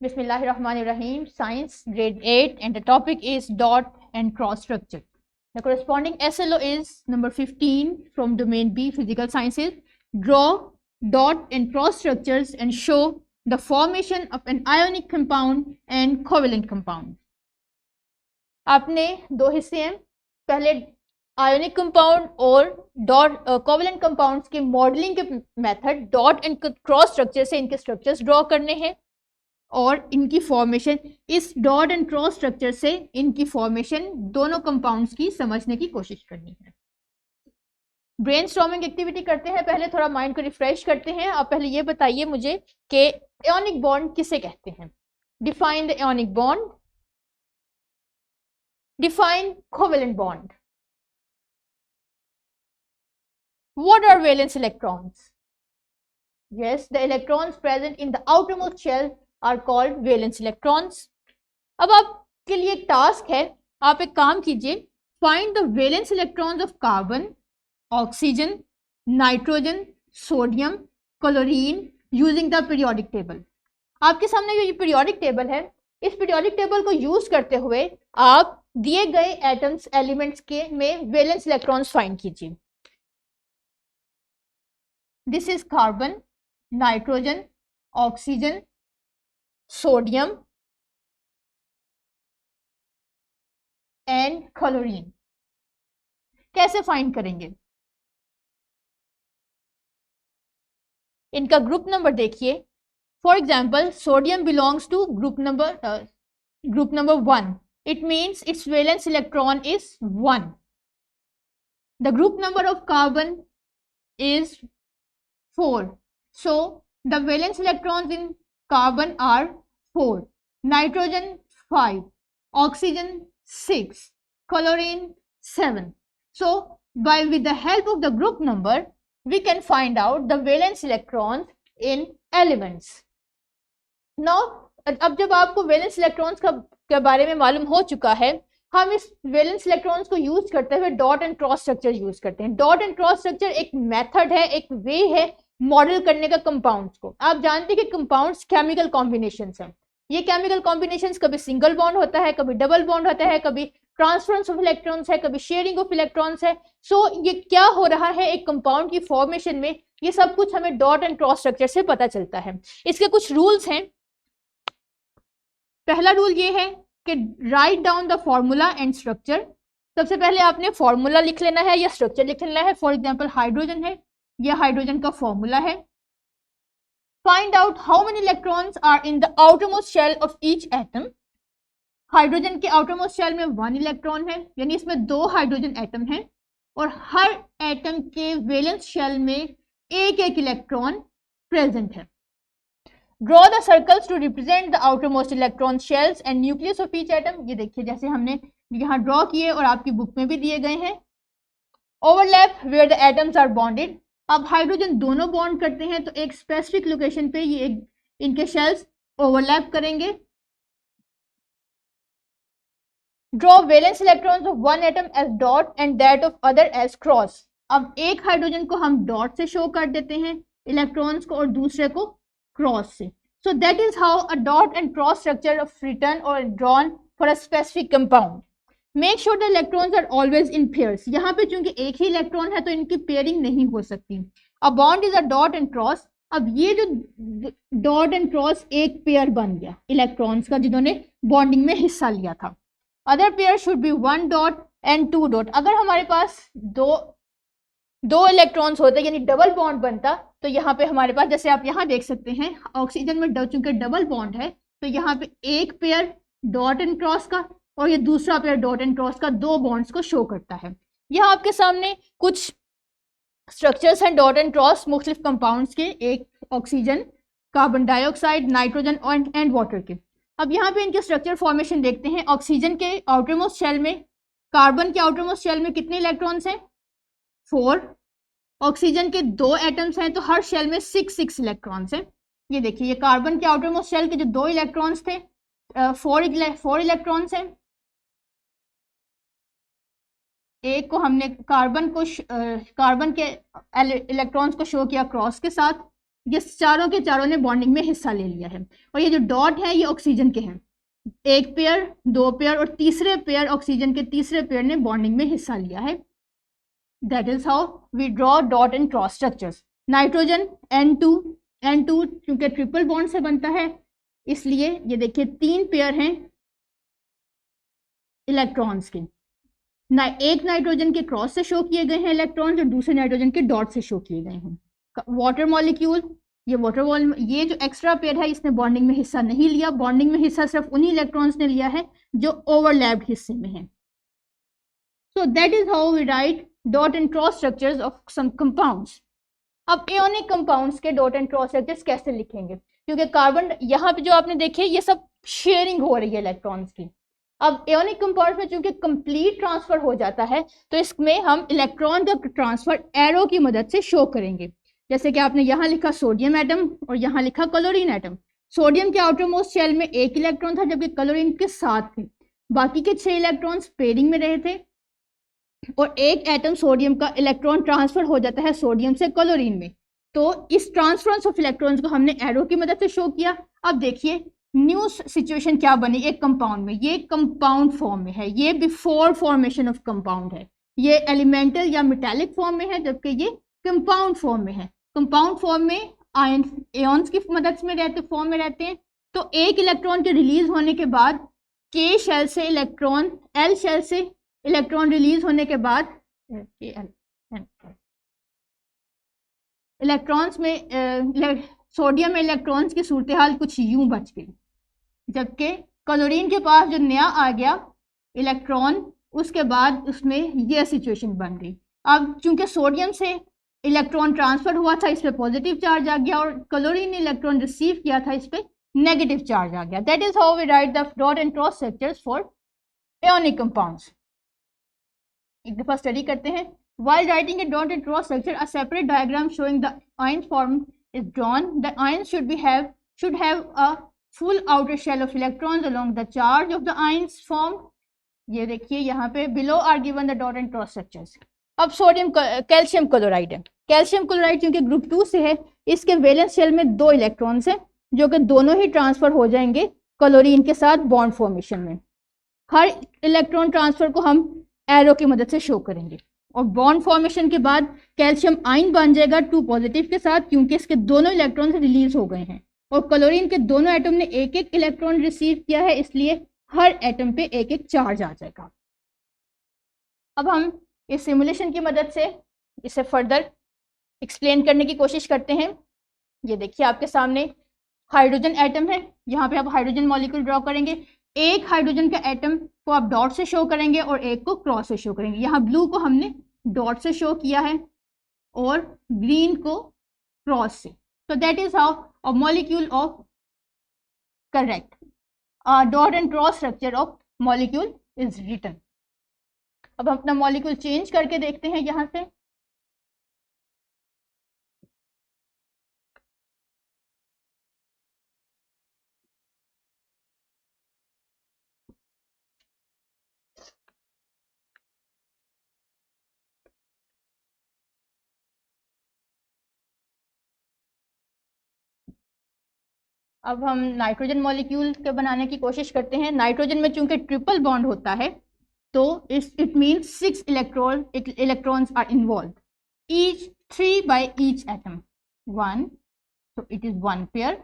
Bismillahirrahmanirrahim. Science grade 8 and the topic is dot and cross structure. The corresponding SLO is number 15 from domain B physical sciences. Draw dot and cross structures and show the formation of an ionic compound and covalent compound. आपने दो हिस्से हैं, पहले ionic compound और dot covalent compounds के modelling के method dot and cross structure से इनके स्ट्रक्चर्स ड्रॉ करने हैं और इनकी फॉर्मेशन इस डॉट एंड क्रॉस स्ट्रक्चर से इनकी फॉर्मेशन दोनों कंपाउंड्स की समझने की कोशिश करनी है। ब्रेनस्टॉर्मिंग एक्टिविटी करते हैं, पहले थोड़ा माइंड को रिफ्रेश करते हैं। आप पहले ये बताइए मुझे कि आयोनिक बॉन्ड किसे कहते हैं। Define the ionic bond, define covalent bond. What are valence electrons? Yes, the electrons present in the outermost shell are called valence electrons. अब आपके लिए एक टास्क है, आप एक काम कीजिए, find the valence electrons of carbon, oxygen, nitrogen, sodium, chlorine using the periodic table. आपके सामने ये periodic table है, इस periodic table को यूज करते हुए आप दिए गए एटम्स एलिमेंट्स के में valence electrons find कीजिए। This is carbon, nitrogen, oxygen, sodium and chlorine. कैसे फाइंड करेंगे? इनका ग्रुप नंबर देखिए। For example sodium belongs to group number 1. It means its valence electron is 1. The group number of carbon is 4. So the valence electrons in carbon are 4, nitrogen 5, oxygen 6, chlorine 7. So with the help of the group number we can find out the valence electrons in elements. Now अब जब आपको valence electrons के बारे में मालूम हो चुका है, हम इस वैलेंस इलेक्ट्रॉन्स को यूज करते हुए dot and cross structure use करते हैं। डॉट एंड क्रॉस स्ट्रक्चर एक मेथड है, एक वे है मॉडल करने का कंपाउंड्स को। आप जानते हैं कि कंपाउंड्स केमिकल कॉम्बिनेशंस हैं। ये केमिकल कॉम्बिनेशंस कभी सिंगल बॉन्ड होता है, कभी डबल बॉन्ड होता है, कभी ट्रांसफरेंस ऑफ इलेक्ट्रॉन्स है, कभी शेयरिंग ऑफ इलेक्ट्रॉन्स है। सो ये क्या हो रहा है एक कंपाउंड की फॉर्मेशन में, ये सब कुछ हमें डॉट एंड क्रॉस स्ट्रक्चर से पता चलता है। इसके कुछ रूल्स हैं। पहला रूल ये है कि write down the formula and structure. सबसे पहले आपने फॉर्मूला लिख लेना है या स्ट्रक्चर लिख लेना है। फॉर एग्जांपल हाइड्रोजन है, यह हाइड्रोजन का फॉर्मूला है। Find out how many electrons are in the outermost shell of each atom. Hydrogen के आउटरमोस्ट शेल में 1 इलेक्ट्रॉन है, यानी इसमें 2 हाइड्रोजन एटम है और हर एटम के वैलेंस शेल में एक इलेक्ट्रॉन प्रेजेंट है। Draw the circles to represent the outermost electron shells and nucleus of each atom. ये देखिए जैसे हमने यहाँ ड्रॉ किए और आपकी बुक में भी दिए गए हैं। Overlap where the atoms are bonded. अब हाइड्रोजन दोनों बॉन्ड करते हैं तो एक स्पेसिफिक लोकेशन पे ये इनके शेल्स ओवरलैप करेंगे। Draw valence electrons of one atom as dot and that of other as cross. अब एक हाइड्रोजन को हम डॉट से शो कर देते हैं इलेक्ट्रॉन्स को और दूसरे को क्रॉस से। So that is how a dot and cross structure of written or drawn for a specific compound. Make sure the electrons are always in pairs. यहाँ पे चूंकि एक ही इलेक्ट्रॉन है तो इनकी पेयरिंग नहीं हो सकती। A bond is a dot and cross. अब ये जो डॉट एंड क्रॉस एक पेयर बन गया इलेक्ट्रॉन्स का जिन्होंने बॉन्डिंग में हिस्सा लिया था। Other pair should be 1 dot and 2 dot. अगर हमारे पास दो इलेक्ट्रॉन्स होते यानी डबल बॉन्ड बनता तो यहाँ पे हमारे पास जैसे आप यहाँ देख सकते हैं ऑक्सीजन में चूंकि डबल बॉन्ड है तो यहाँ पे एक पेयर डॉट एंड क्रॉस का और ये दूसरा पेयर डॉट एंड क्रॉस का 2 बॉन्ड्स को शो करता है। यहाँ आपके सामने कुछ स्ट्रक्चर्स हैं डॉट एंड क्रॉस मुख्तलिफ कंपाउंड्स के, एक oxygen, carbon dioxide, nitrogen and water के। अब यहाँ पे इनके स्ट्रक्चर फॉर्मेशन देखते हैं। ऑक्सीजन के आउटरमोस्ट शेल में, कार्बन के आउटरमोस्ट शेल में कितने इलेक्ट्रॉन्स हैं? 4। ऑक्सीजन के 2 एटम्स हैं तो हर शेल में 6 इलेक्ट्रॉन्स हैं। ये देखिए ये कार्बन के आउटरमोस्ट शेल के जो 2 इलेक्ट्रॉन्स थे 4 इलेक्ट्रॉन्स हैं। एक को हमने कार्बन के इलेक्ट्रॉन्स को शो किया क्रॉस के साथ ये चारों के चारों ने बॉन्डिंग में हिस्सा ले लिया है। और ये जो डॉट है ये ऑक्सीजन के हैं, एक पेयर, दो पेयर और तीसरे पेयर, ऑक्सीजन के तीसरे पेयर ने बॉन्डिंग में हिस्सा लिया है। That is how we draw dot and cross structures. Nitrogen N2 क्योंकि ट्रिपल बॉन्ड से बनता है इसलिए ये देखिए 3 पेयर हैं इलेक्ट्रॉन्स के। एक नाइट्रोजन के क्रॉस से शो किए गए हैं इलेक्ट्रॉन्स और दूसरे नाइट्रोजन के डॉट से शो किए गए हैं। वाटर मॉलिक्यूल, ये जो एक्स्ट्रा पेयर है इसने बॉन्डिंग में हिस्सा नहीं लिया, बॉन्डिंग में हिस्सा सिर्फ उन्हीं इलेक्ट्रॉन्स ने लिया है जो ओवरलैप्ड हिस्से में है। So that is how we write dot and cross structures of some compounds. अब एयोनिक कंपाउंड्स के डॉट एंड क्रॉस स्ट्रक्चर्स कैसे लिखेंगे, क्योंकि कार्बन यहाँ पे जो आपने देखे ये सब शेयरिंग हो रही है इलेक्ट्रॉन्स की। अब एयोनिक कंपाउंड्स में चूंकि कंप्लीट ट्रांसफर हो जाता है तो इसमें हम इलेक्ट्रॉन का ट्रांसफर एरो की मदद से शो करेंगे। जैसे कि आपने यहाँ लिखा सोडियम एटम और यहाँ लिखा क्लोरीन एटम। सोडियम के आउटर मोस्ट शेल में एक इलेक्ट्रॉन था जबकि क्लोरीन के 7 थे। बाकी के 6 इलेक्ट्रॉन्स पेयरिंग में रहे थे और एक एटम सोडियम का इलेक्ट्रॉन ट्रांसफर हो जाता है सोडियम से क्लोरीन में। तो इस ट्रांसफरेंस ऑफ इलेक्ट्रॉन्स को हमने एरो की मदद से शो किया। अब देखिए न्यू सिचुएशन क्या बनी एक कंपाउंड में। ये कंपाउंड फॉर्म में है, ये बिफोर फॉर्मेशन ऑफ कंपाउंड है। ये एलिमेंटल या मेटालिक फॉर्म में है जबकि ये कंपाउंड फॉर्म में है। कंपाउंड फॉर्म में आयन्स की मदद में फॉर्म में रहते हैं। तो एक इलेक्ट्रॉन के रिलीज होने के बाद के शेल से इलेक्ट्रॉन, एल शेल से इलेक्ट्रॉन रिलीज होने के बाद इलेक्ट्रॉन्स में सोडियम में इलेक्ट्रॉन्स की सूरत हाल कुछ यूं बच गई, जबकि क्लोरीन के पास जो नया आ गया इलेक्ट्रॉन उसके बाद उसमें यह सिचुएशन बन गई। अब चूंकि सोडियम से इलेक्ट्रॉन ट्रांसफर हुआ था इस पर पॉजिटिव चार्ज आ गया और क्लोरीन ने इलेक्ट्रॉन रिसीव किया था इस पर नेगेटिव चार्ज आ गया। That is how we write the dot and cross structures for ionic compounds. एक दफा स्टडी करते हैं। While writing a dot and cross structure, a separate diagram showing the ion form is drawn. The ions should have a full outer shell of electrons along the charge of the ions formed. ये देखिए यहाँ पे below are given the dot and cross structures. अब sodium calcium chloride है। Calcium chloride क्योंकि group 2 से है इसके वैलेंस शेल में 2 इलेक्ट्रॉन्स हैं जो कि दोनों ही ट्रांसफर हो जाएंगे क्लोरीन के साथ बॉन्ड फॉर्मेशन में। हर इलेक्ट्रॉन ट्रांसफर को हम एरो की मदद से शो करेंगे और बॉन्ड फॉर्मेशन के बाद कैल्शियम आयन बन जाएगा 2 पॉजिटिव के साथ क्योंकि इसके दोनों इलेक्ट्रॉन रिलीज हो गए हैं और क्लोरीन के दोनों एटम ने एक एक इलेक्ट्रॉन रिसीव किया है इसलिए हर एटम पे एक एक चार्ज आ जाएगा। अब हम इस सिमुलेशन की मदद से इसे फर्दर एक्सप्लेन करने की कोशिश करते हैं। ये देखिए आपके सामने हाइड्रोजन एटम है, यहाँ पे आप हाइड्रोजन मॉलिक्यूल ड्रॉ करेंगे। एक हाइड्रोजन का एटम को आप डॉट से शो करेंगे और एक को क्रॉस से शो करेंगे। यहाँ ब्लू को हमने डॉट से शो किया है और ग्रीन को क्रॉस से। So that is how a molecule of correct dot and cross structure of molecule is written. अब हम अपना मॉलिक्यूल चेंज करके देखते हैं यहाँ से। अब हम नाइट्रोजन मॉलिक्यूल के बनाने की कोशिश करते हैं। नाइट्रोजन में चूंकि ट्रिपल बॉन्ड होता है तो it means 6 electrons are involve, each 3 by each atom 1, so it is 1 pair.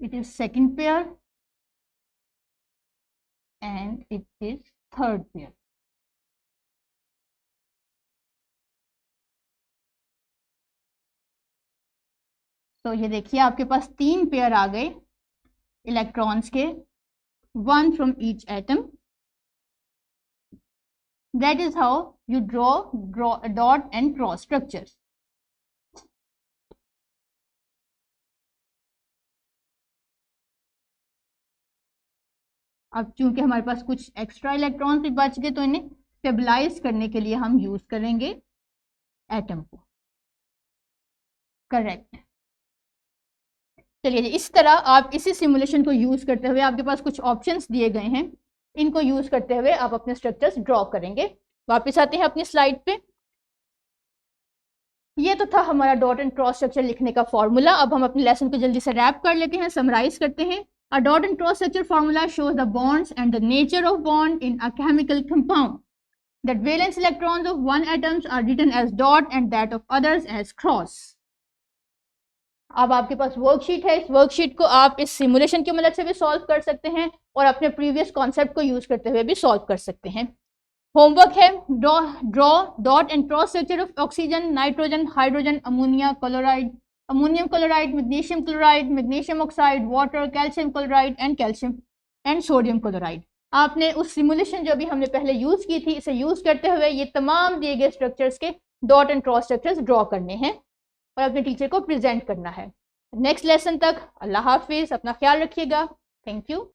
It is second pair and it is third pair. तो ये देखिए आपके पास 3 पेयर आ गए इलेक्ट्रॉन्स के, 1 from each atom. That is how you draw dot and cross structures. अब चूंकि हमारे पास कुछ एक्स्ट्रा इलेक्ट्रॉन्स भी बच गए तो इन्हें स्टेबलाइज करने के लिए हम यूज करेंगे एटम को। करेक्ट। चलिए इस तरह आप इसी सिमुलेशन को यूज करते हुए आपके पास कुछ ऑप्शंस दिए गए हैं इनको यूज करते हुए आप अपने स्ट्रक्चर्स ड्रॉ करेंगे। वापस आते हैं अपनी स्लाइड पे। ये तो था हमारा डॉट एंड क्रॉस स्ट्रक्चर लिखने का फॉर्मूला। अब हम अपने लेसन को जल्दी से रैप कर लेते हैं, समराइज करते हैं। A dot and cross structure formula shows the bonds and the nature of bond in a chemical compound. That valence electrons of one atoms are written as dot and that of others as cross. अब आपके पास worksheet है, इस worksheet को आप इस simulation की मदद से भी सॉल्व कर सकते हैं और अपने प्रीवियस कॉन्सेप्ट को यूज करते हुए भी सॉल्व कर सकते हैं। होमवर्क है, draw dot and cross structure of oxygen, nitrogen, hydrogen, ammonia chloride, ammonium chloride, magnesium oxide, water, calcium chloride and calcium and sodium chloride. आपने उस सिमुलेशन जो भी हमने पहले यूज की थी, इसे यूज करते हुए ये तमाम दिए गए स्ट्रक्चर्स के dot and cross structures draw करने हैं और अपने टीचर को प्रेजेंट करना है। नेक्स्ट लेसन तक अल्लाह हाफिज, अपना ख्याल रखिएगा। Thank you.